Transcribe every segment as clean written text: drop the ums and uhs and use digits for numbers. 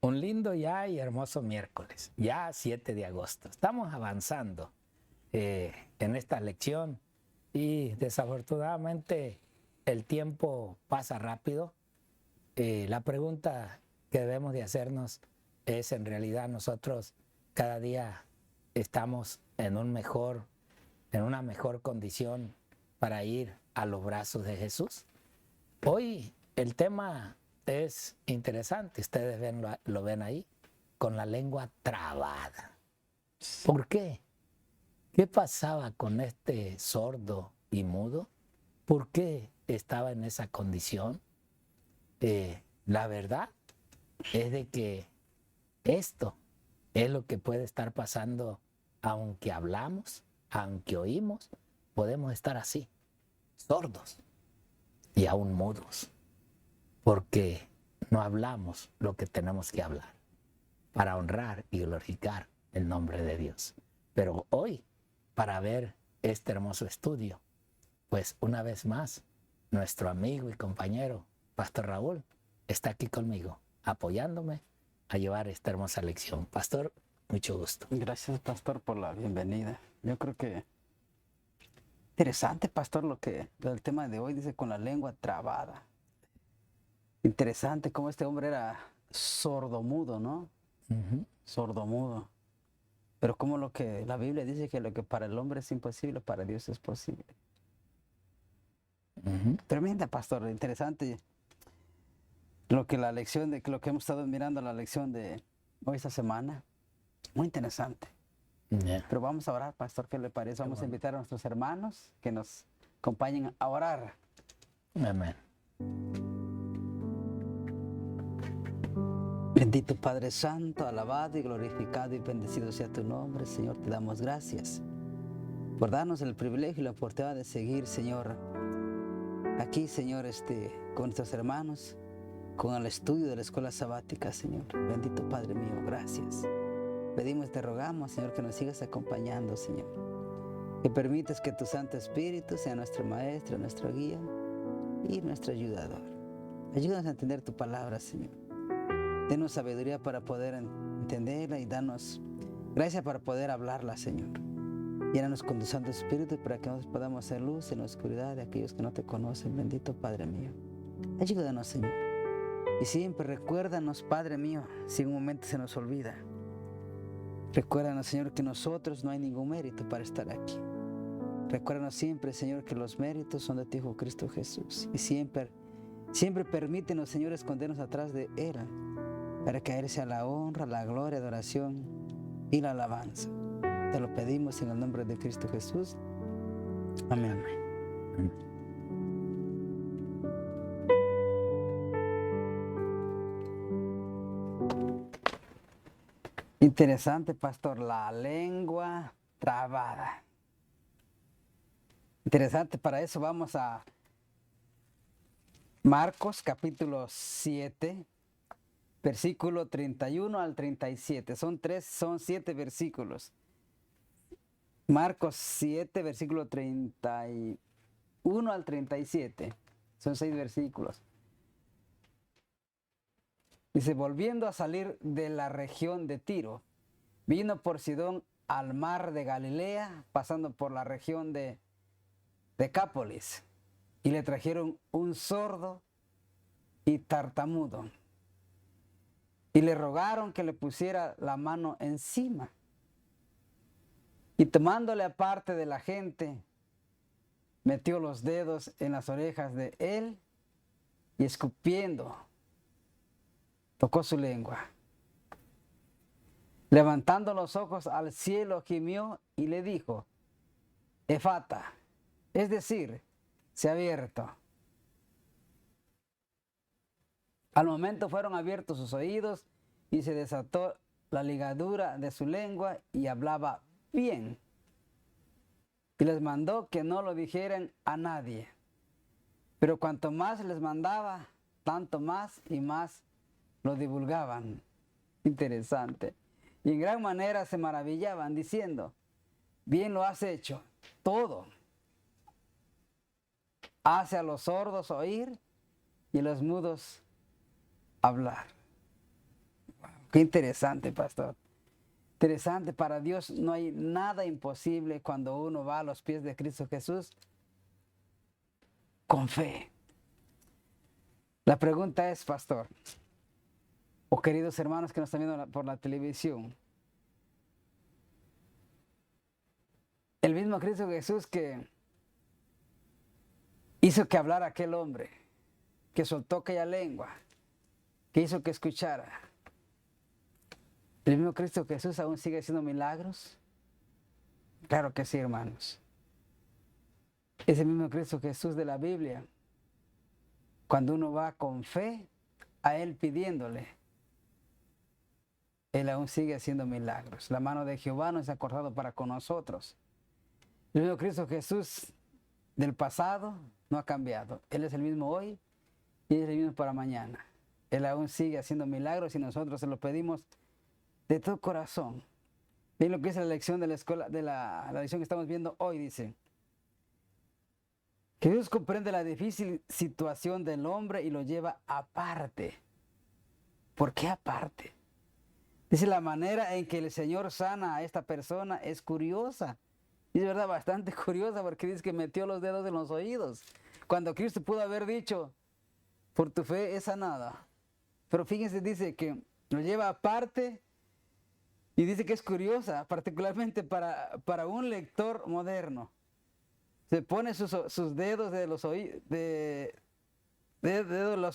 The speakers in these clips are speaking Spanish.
Un lindo ya y hermoso miércoles, ya 7 de agosto. Estamos avanzando en esta lección y desafortunadamente el tiempo pasa rápido. La pregunta que debemos de hacernos es, en realidad nosotros cada día estamos en una mejor condición para ir a los brazos de Jesús. Hoy el tema es interesante, ustedes lo ven ahí, con la lengua trabada. ¿Por qué? ¿Qué pasaba con este sordo y mudo? ¿Por qué estaba en esa condición? La verdad es de que esto es lo que puede estar pasando, aunque hablamos, aunque oímos, podemos estar así, sordos y aún mudos, porque no hablamos lo que tenemos que hablar para honrar y glorificar el nombre de Dios. Pero hoy, para ver este hermoso estudio, pues una vez más, nuestro amigo y compañero, Pastor Raúl, está aquí conmigo, apoyándome a llevar esta hermosa lección. Pastor, mucho gusto. Gracias, Pastor, por la bienvenida. Yo creo que interesante, Pastor, el tema de hoy dice con la lengua trabada. Interesante cómo este hombre era sordomudo, ¿no? Sordomudo. Pero como lo que la Biblia dice que lo que para el hombre es imposible, para Dios es posible. Tremenda, Pastor, interesante lo que lo que hemos estado mirando la lección de hoy esta semana. Muy interesante. Pero vamos a orar, Pastor, ¿qué le parece? Vamos a invitar a nuestros hermanos que nos acompañen a orar. Amén. Bendito Padre Santo, alabado y glorificado y bendecido sea tu nombre, Señor. Te damos gracias por darnos el privilegio y la oportunidad de seguir, Señor, aquí, Señor, con nuestros hermanos, con el estudio de la escuela sabática, Señor. Bendito Padre mío, gracias. Pedimos, te rogamos, Señor, que nos sigas acompañando, Señor. Que permitas que tu Santo Espíritu sea nuestro Maestro, nuestro guía y nuestro ayudador. Ayúdanos a entender tu palabra, Señor. Denos sabiduría para poder entenderla y danos gracia para poder hablarla, Señor. Llénanos con tu Santo Espíritu para que nosotros podamos hacer luz en la oscuridad de aquellos que no te conocen. Bendito Padre mío. Ayúdanos, Señor. Y siempre recuérdanos, Padre mío, si en un momento se nos olvida. Recuérdanos, Señor, que nosotros no hay ningún mérito para estar aquí. Recuérdanos siempre, Señor, que los méritos son de tu Hijo Cristo Jesús. Y siempre permítenos, Señor, escondernos atrás de Él, para que a Él sea la honra, la gloria, la adoración y la alabanza. Te lo pedimos en el nombre de Cristo Jesús. Amén. Interesante, Pastor, la lengua trabada. Interesante, para eso vamos a Marcos capítulo 7, versículo 31 al 37. Son 7 versículos. Marcos 7, versículo 31 al 37. Son 6 versículos. Dice, volviendo a salir de la región de Tiro, vino por Sidón al mar de Galilea, pasando por la región de Decápolis, y le trajeron un sordo y tartamudo, y le rogaron que le pusiera la mano encima. Y tomándole aparte de la gente, metió los dedos en las orejas de él y escupiendo, tocó su lengua. Levantando los ojos al cielo, gimió y le dijo, Efata, es decir, se ha abierto. Al momento fueron abiertos sus oídos y se desató la ligadura de su lengua y hablaba bien. Y les mandó que no lo dijeran a nadie. Pero cuanto más les mandaba, tanto más y más lo divulgaban. Interesante. Y en gran manera se maravillaban, diciendo, bien lo has hecho, todo. Hace a los sordos oír y a los mudos hablar. Wow. Qué interesante, pastor. Interesante, para Dios no hay nada imposible cuando uno va a los pies de Cristo Jesús con fe. La pregunta es, pastor, o queridos hermanos que nos están viendo por la televisión, el mismo Cristo Jesús que hizo que hablara aquel hombre, que soltó aquella lengua, que hizo que escuchara, ¿el mismo Cristo Jesús aún sigue haciendo milagros? Claro que sí, hermanos. Ese mismo Cristo Jesús de la Biblia, cuando uno va con fe a Él pidiéndole, Él aún sigue haciendo milagros. La mano de Jehová no se ha acordado para con nosotros. El mismo Cristo Jesús del pasado no ha cambiado. Él es el mismo hoy y es el mismo para mañana. Él aún sigue haciendo milagros y nosotros se lo pedimos de todo corazón. Miren lo que es la lección de la escuela, de la lección que estamos viendo hoy, dice. Jesús comprende la difícil situación del hombre y lo lleva aparte. ¿Por qué aparte? Dice, la manera en que el Señor sana a esta persona es curiosa. Y es verdad, bastante curiosa, porque dice que metió los dedos en los oídos. Cuando Cristo pudo haber dicho, por tu fe es sanada. Pero fíjense, dice que lo lleva aparte y dice que es curiosa, particularmente para un lector moderno. Se pone sus dedos de los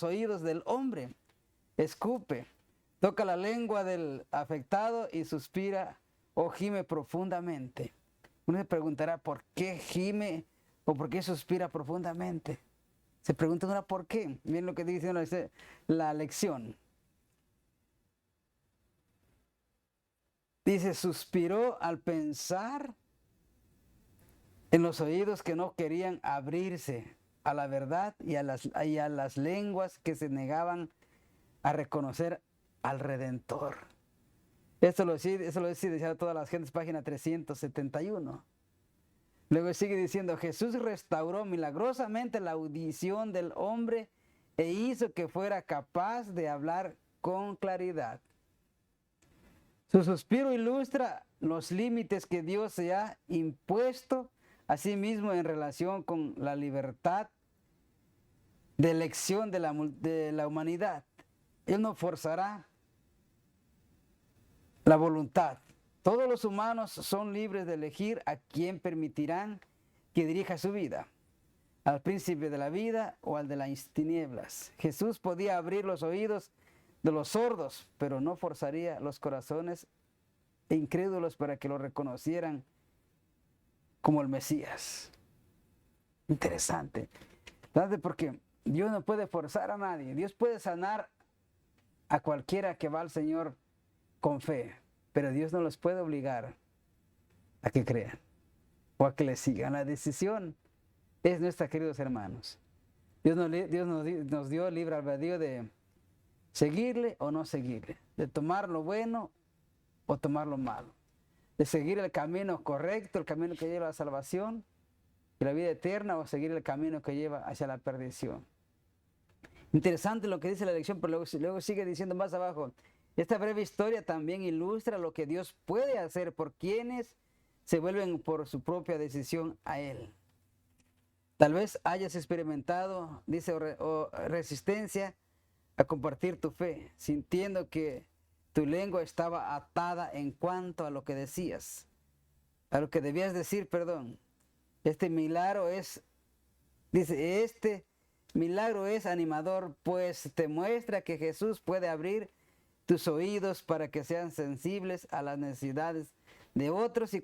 oídos del hombre, escupe, toca la lengua del afectado y suspira o gime profundamente. Uno se preguntará por qué gime o por qué suspira profundamente. Se pregunta uno por qué. Miren lo que dice la lección. Dice, suspiró al pensar en los oídos que no querían abrirse a la verdad y a las lenguas que se negaban a reconocer al Redentor. Eso lo decía todas las gentes, página 371. Luego sigue diciendo, Jesús restauró milagrosamente la audición del hombre e hizo que fuera capaz de hablar con claridad. Su suspiro ilustra los límites que Dios se ha impuesto a sí mismo en relación con la libertad de elección de la humanidad. Él no forzará la voluntad. Todos los humanos son libres de elegir a quién permitirán que dirija su vida, al príncipe de la vida o al de las tinieblas. Jesús podía abrir los oídos de los sordos, pero no forzaría los corazones incrédulos para que lo reconocieran como el Mesías. Interesante. Porque Dios no puede forzar a nadie. Dios puede sanar a cualquiera que va al Señor con fe, pero Dios no los puede obligar a que crean o a que le sigan. La decisión es nuestra, queridos hermanos. Dios nos dio libre albedrío de seguirle o no seguirle, de tomar lo bueno o tomar lo malo, de seguir el camino correcto, el camino que lleva a la salvación y la vida eterna, o seguir el camino que lleva hacia la perdición. Interesante lo que dice la lección, pero luego sigue diciendo más abajo, esta breve historia también ilustra lo que Dios puede hacer por quienes se vuelven por su propia decisión a Él. Tal vez hayas experimentado, dice, resistencia a compartir tu fe, sintiendo que tu lengua estaba atada en cuanto a lo que decías, a lo que debías decir, perdón. Este milagro es animador, pues te muestra que Jesús puede abrir tus oídos para que sean sensibles a las necesidades de otros y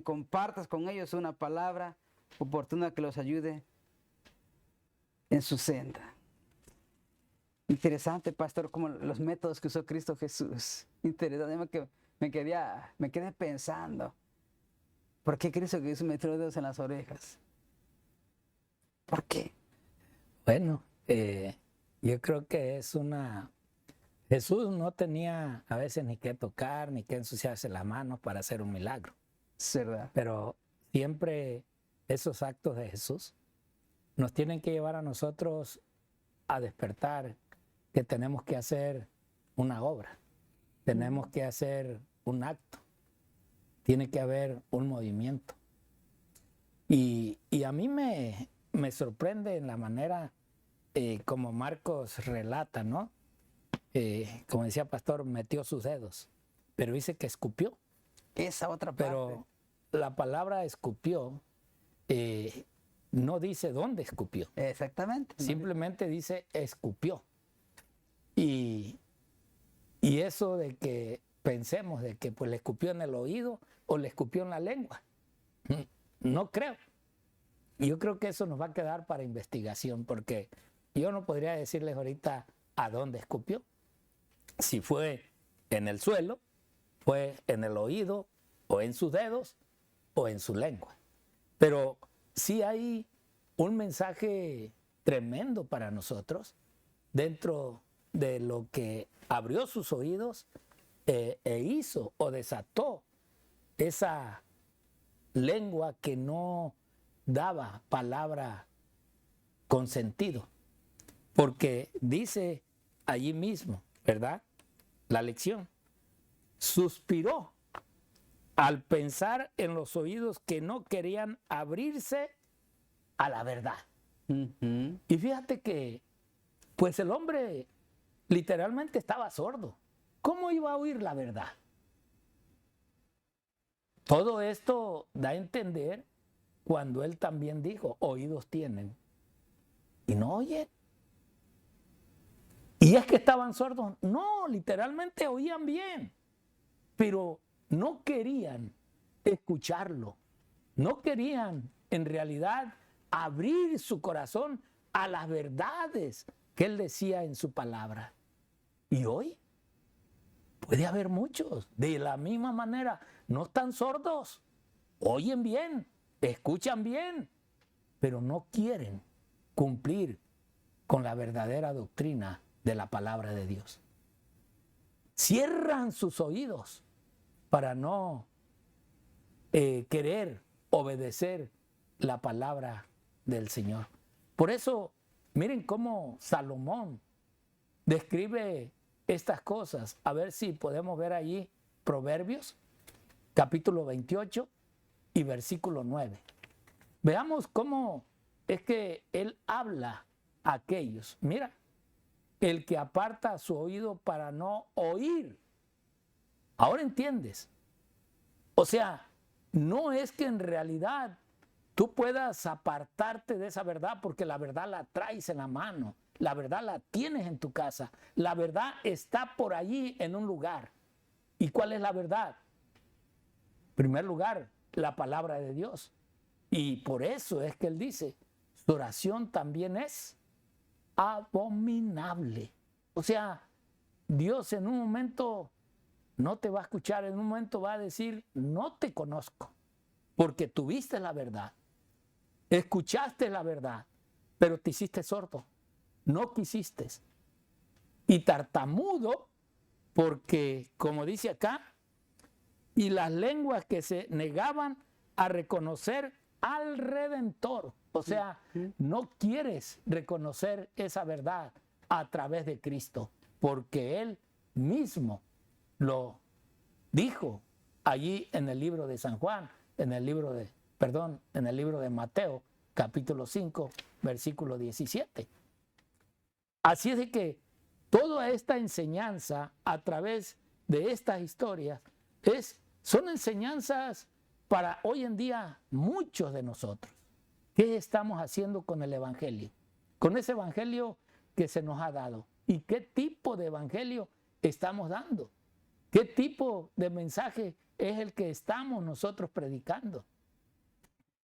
compartas con ellos una palabra oportuna que los ayude en su senda. Interesante, pastor, como los métodos que usó Cristo Jesús. Interesante, me quedé pensando, ¿por qué Cristo Jesús metió los dedos en las orejas? ¿Por qué? Bueno, yo creo que Jesús no tenía a veces ni que tocar, ni que ensuciarse las manos para hacer un milagro. Es verdad. Pero siempre esos actos de Jesús nos tienen que llevar a nosotros a despertar que tenemos que hacer una obra. tenemos que hacer un acto, tiene que haber un movimiento. Y a mí me sorprende en la manera como Marcos relata, ¿no? Como decía Pastor, metió sus dedos, pero dice que escupió. Esa otra parte. Pero la palabra escupió no dice dónde escupió. Exactamente. Simplemente dice escupió. Y eso de que pensemos de que pues le escupió en el oído o le escupió en la lengua. No creo. Yo creo que eso nos va a quedar para investigación, porque yo no podría decirles ahorita a dónde escupió. Si fue en el suelo, fue en el oído, o en sus dedos, o en su lengua. Pero sí hay un mensaje tremendo para nosotros dentro de lo que abrió sus oídos e hizo o desató esa lengua que no daba palabra con sentido. Porque dice allí mismo, ¿verdad? La lección. Suspiró al pensar en los oídos que no querían abrirse a la verdad. Y fíjate que, pues el hombre literalmente estaba sordo. ¿Cómo iba a oír la verdad? Todo esto da a entender cuando él también dijo, oídos tienen y no oyen. ¿Y es que estaban sordos? No, literalmente oían bien, pero no querían escucharlo. No querían, en realidad, abrir su corazón a las verdades que él decía en su palabra. Y hoy puede haber muchos, de la misma manera, no están sordos, oyen bien, escuchan bien, pero no quieren cumplir con la verdadera doctrina de la palabra de Dios. Cierran sus oídos para no querer obedecer la palabra del Señor. Por eso, miren cómo Salomón describe estas cosas. A ver si podemos ver allí Proverbios, capítulo 28 y versículo 9. Veamos cómo es que él habla a aquellos. Mira, el que aparta su oído para no oír. Ahora entiendes. O sea, no es que en realidad tú puedas apartarte de esa verdad, porque la verdad la traes en la mano, la verdad la tienes en tu casa, la verdad está por allí en un lugar. ¿Y cuál es la verdad? En primer lugar, la palabra de Dios. Y por eso es que él dice, su oración también es abominable. O sea, Dios en un momento no te va a escuchar, en un momento va a decir, no te conozco, porque tuviste la verdad, escuchaste la verdad, pero te hiciste sordo, no quisiste. Y tartamudo, porque como dice acá, y las lenguas que se negaban a reconocer al Redentor. O sea, no quieres reconocer esa verdad a través de Cristo, porque Él mismo lo dijo allí en el libro de San Juan, en el libro de Mateo, capítulo 5, versículo 17. Así es de que toda esta enseñanza a través de estas historias son enseñanzas para hoy en día muchos de nosotros. ¿Qué estamos haciendo con el evangelio? Con ese evangelio que se nos ha dado. ¿Y qué tipo de evangelio estamos dando? ¿Qué tipo de mensaje es el que estamos nosotros predicando?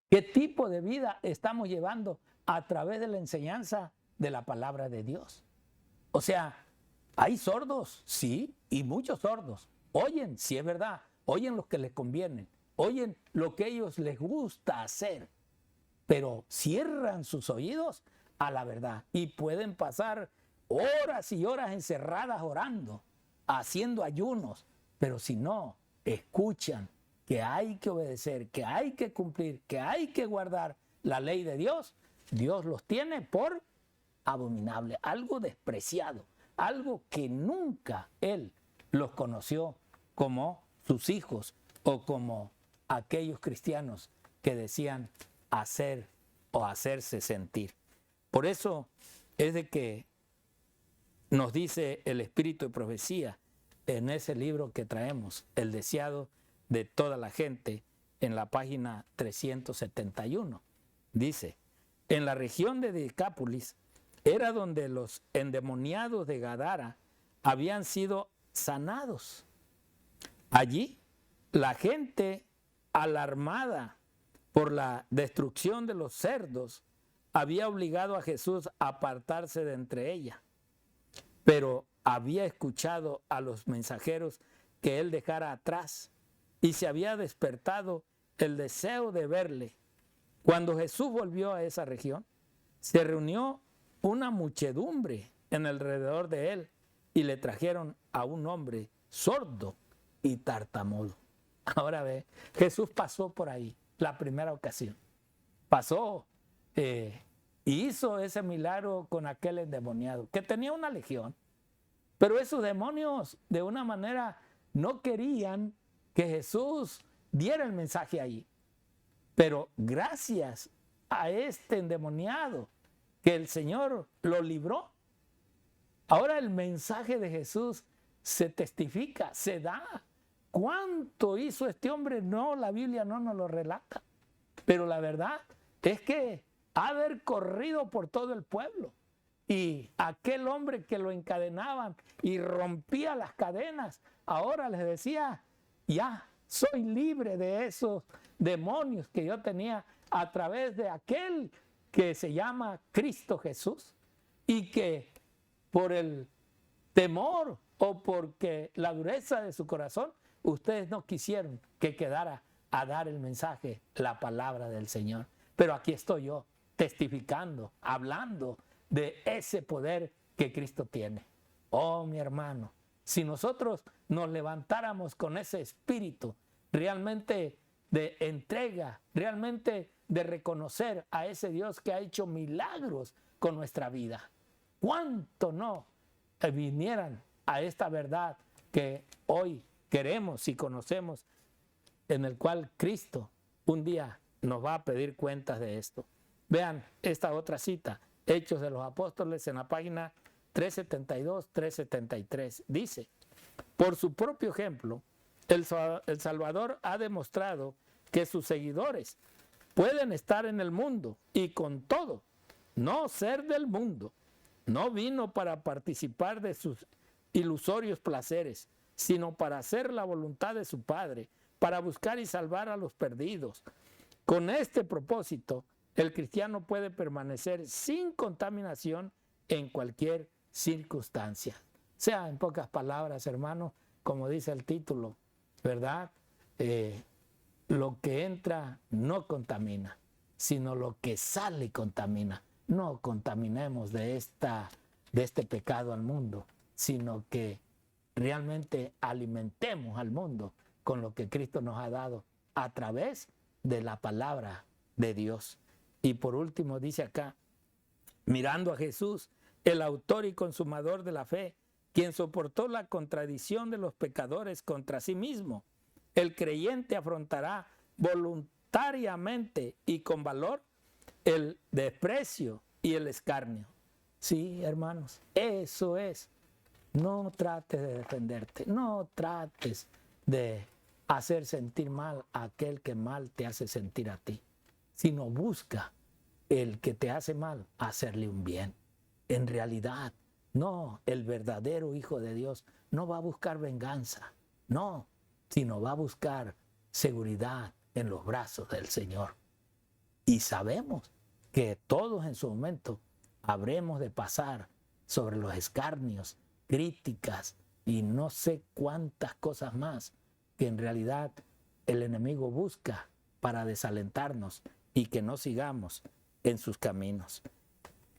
¿Qué tipo de vida estamos llevando a través de la enseñanza de la palabra de Dios? O sea, hay sordos, sí, y muchos sordos. Oyen, sí es verdad, oyen lo que les conviene, oyen lo que a ellos les gusta hacer, pero cierran sus oídos a la verdad y pueden pasar horas y horas encerradas orando, haciendo ayunos, pero si no escuchan que hay que obedecer, que hay que cumplir, que hay que guardar la ley de Dios, Dios los tiene por abominable, algo despreciado, algo que nunca Él los conoció como sus hijos o como aquellos cristianos que decían hacer o hacerse sentir. Por eso es de que nos dice el Espíritu de Profecía en ese libro que traemos, El deseado de toda la gente, en la página 371. Dice, en la región de Decápolis era donde los endemoniados de Gadara habían sido sanados. Allí la gente, alarmada por la destrucción de los cerdos, había obligado a Jesús a apartarse de entre ella, pero había escuchado a los mensajeros que él dejara atrás y se había despertado el deseo de verle. Cuando Jesús volvió a esa región, se reunió una muchedumbre en alrededor de él y le trajeron a un hombre sordo y tartamudo. Ahora ve, Jesús pasó por ahí la primera ocasión. Pasó y hizo ese milagro con aquel endemoniado que tenía una legión. Pero esos demonios de una manera no querían que Jesús diera el mensaje ahí. Pero gracias a este endemoniado que el Señor lo libró, ahora el mensaje de Jesús se testifica, se da. ¿Cuánto hizo este hombre? No, la Biblia no nos lo relata. Pero la verdad es que ha de haber corrido por todo el pueblo. Y aquel hombre que lo encadenaban y rompía las cadenas, ahora les decía, ya soy libre de esos demonios que yo tenía a través de aquel que se llama Cristo Jesús, y que por el temor o porque la dureza de su corazón, ustedes no quisieron que quedara a dar el mensaje, la palabra del Señor. Pero aquí estoy yo, testificando, hablando de ese poder que Cristo tiene. Oh, mi hermano, si nosotros nos levantáramos con ese espíritu realmente de entrega, realmente de reconocer a ese Dios que ha hecho milagros con nuestra vida, ¿cuánto no vinieran a esta verdad que hoy queremos y conocemos, en el cual Cristo un día nos va a pedir cuentas de esto? Vean esta otra cita, Hechos de los Apóstoles, en la página 372, 373. Dice, por su propio ejemplo, el Salvador ha demostrado que sus seguidores pueden estar en el mundo y con todo no ser del mundo. No vino para participar de sus ilusorios placeres, sino para hacer la voluntad de su Padre, para buscar y salvar a los perdidos. Con este propósito, el cristiano puede permanecer sin contaminación en cualquier circunstancia. O sea, en pocas palabras, hermanos, como dice el título, ¿verdad? Lo que entra no contamina, sino lo que sale contamina. No contaminemos de este pecado al mundo, sino que realmente alimentemos al mundo con lo que Cristo nos ha dado a través de la palabra de Dios. Y por último dice acá, mirando a Jesús, el autor y consumador de la fe, quien soportó la contradicción de los pecadores contra sí mismo, el creyente afrontará voluntariamente y con valor el desprecio y el escarnio. Sí, hermanos, eso es. No trates de defenderte, no trates de hacer sentir mal a aquel que mal te hace sentir a ti, sino busca el que te hace mal hacerle un bien. En realidad, no, el verdadero Hijo de Dios no va a buscar venganza, no, sino va a buscar seguridad en los brazos del Señor. Y sabemos que todos en su momento habremos de pasar sobre los escarnios, críticas y no sé cuántas cosas más que en realidad el enemigo busca para desalentarnos y que no sigamos en sus caminos.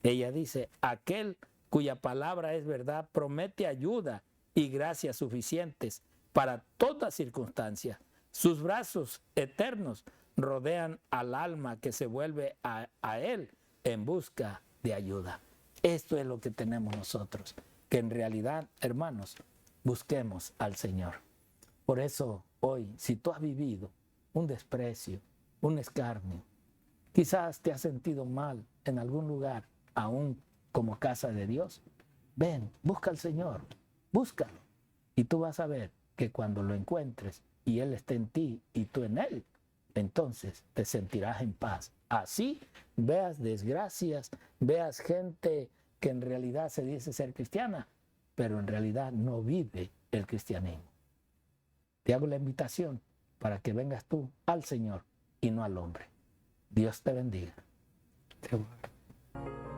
Ella dice, aquel cuya palabra es verdad promete ayuda y gracias suficientes para toda circunstancia. Sus brazos eternos rodean al alma que se vuelve a él en busca de ayuda. Esto es lo que tenemos nosotros, que en realidad, hermanos, busquemos al Señor. Por eso hoy, si tú has vivido un desprecio, un escarnio, quizás te has sentido mal en algún lugar, aún como casa de Dios, ven, busca al Señor, búscalo. Y tú vas a ver que cuando lo encuentres y Él esté en ti y tú en Él, entonces te sentirás en paz. Así veas desgracias, veas gente que en realidad se dice ser cristiana, pero en realidad no vive el cristianismo. Te hago la invitación para que vengas tú al Señor y no al hombre. Dios te bendiga. Te guarde.